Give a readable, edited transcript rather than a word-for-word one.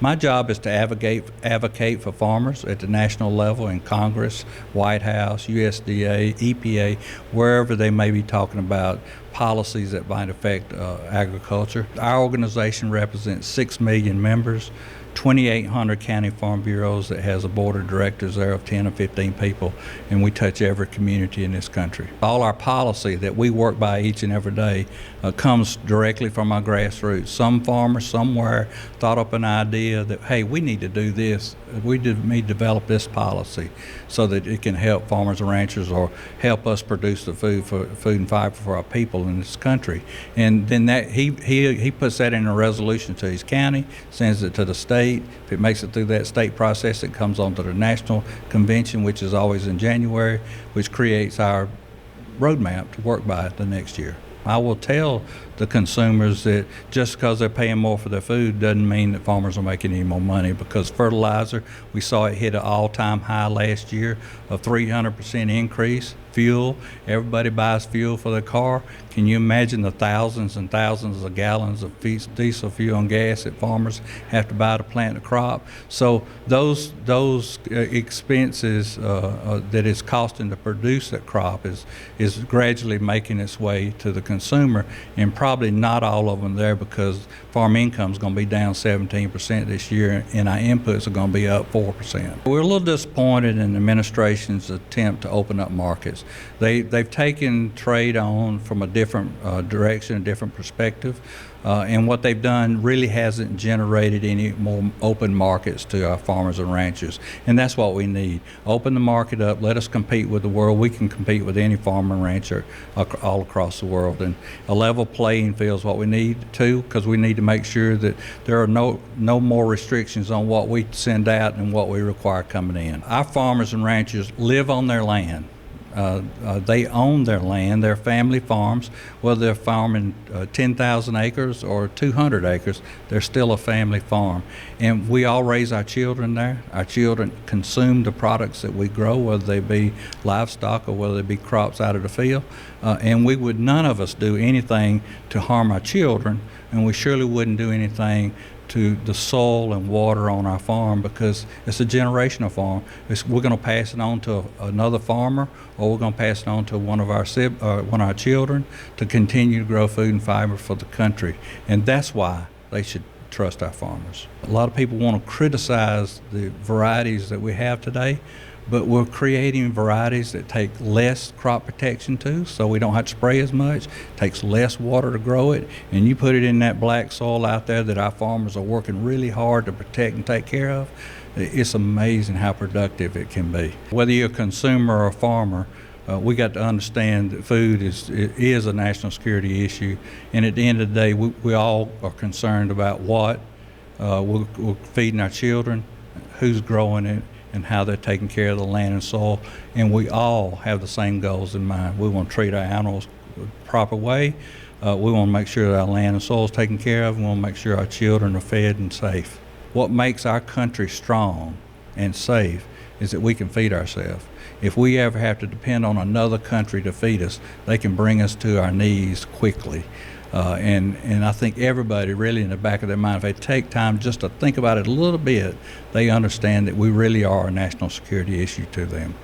My job is to advocate for farmers at the national level in Congress, White House, USDA, EPA, wherever they may be talking about policies that might affect agriculture. Our organization represents 6 million members, 2,800 county farm bureaus that has a board of directors there of 10 or 15 people, and we touch every community in this country. All our policy that we work by each and every day comes directly from our grassroots. Some farmer somewhere thought up an idea that, hey, we need to do this. We need to develop this policy so that it can help farmers and ranchers or help us produce the food and fiber for our people in this country. And then that he puts that in a resolution to his county, sends it to the state. If it makes it through that state process, it comes on to the national convention, which is always in January, which creates our roadmap to work by the next year. I will tell the consumers that just because they're paying more for their food doesn't mean that farmers are making any more money, because fertilizer, we saw it hit an all-time high last year, a 300% increase. Fuel, everybody buys fuel for their car. Can you imagine the thousands and thousands of gallons of diesel fuel and gas that farmers have to buy to plant a crop? So those expenses that it's costing to produce that crop is gradually making its way to the consumer, and probably not all of them there, because farm income is going to be down 17% this year, and our inputs are going to be up 4%. We're a little disappointed in the administration's attempt to open up markets. They've taken trade on from a different direction, a different perspective, and what they've done really hasn't generated any more open markets to our farmers and ranchers, and that's what we need. Open the market up, let us compete with the world. We can compete with any farmer and rancher all across the world, and a level playing field is what we need too, because we need to make sure that there are no more restrictions on what we send out and what we require coming in. Our farmers and ranchers live on their land. They own their land, their family farms. Whether they're farming 10,000 acres or 200 acres, they're still a family farm. And we all raise our children there. Our children consume the products that we grow, whether they be livestock or whether they be crops out of the field. And none of us do anything to harm our children, and we surely wouldn't do anything to the soil and water on our farm, because it's a generational farm. We're going to pass it on to another farmer, or we're going to pass it on to one of our children to continue to grow food and fiber for the country. And that's why they should trust our farmers. A lot of people want to criticize the varieties that we have today, but we're creating varieties that take less crop protection too, so we don't have to spray as much. It takes less water to grow it, and you put it in that black soil out there that our farmers are working really hard to protect and take care of. It's amazing how productive it can be. Whether you're a consumer or a farmer, we got to understand that food is a national security issue, and at the end of the day, we all are concerned about what we're feeding our children, who's growing it, and how they're taking care of the land and soil. And we all have the same goals in mind. We want to treat our animals the proper way. We want to make sure that our land and soil is taken care of. We want to make sure our children are fed and safe. What makes our country strong and safe is that we can feed ourselves. If we ever have to depend on another country to feed us, they can bring us to our knees quickly. And I think everybody really in the back of their mind, if they take time just to think about it a little bit, they understand that we really are a national security issue to them.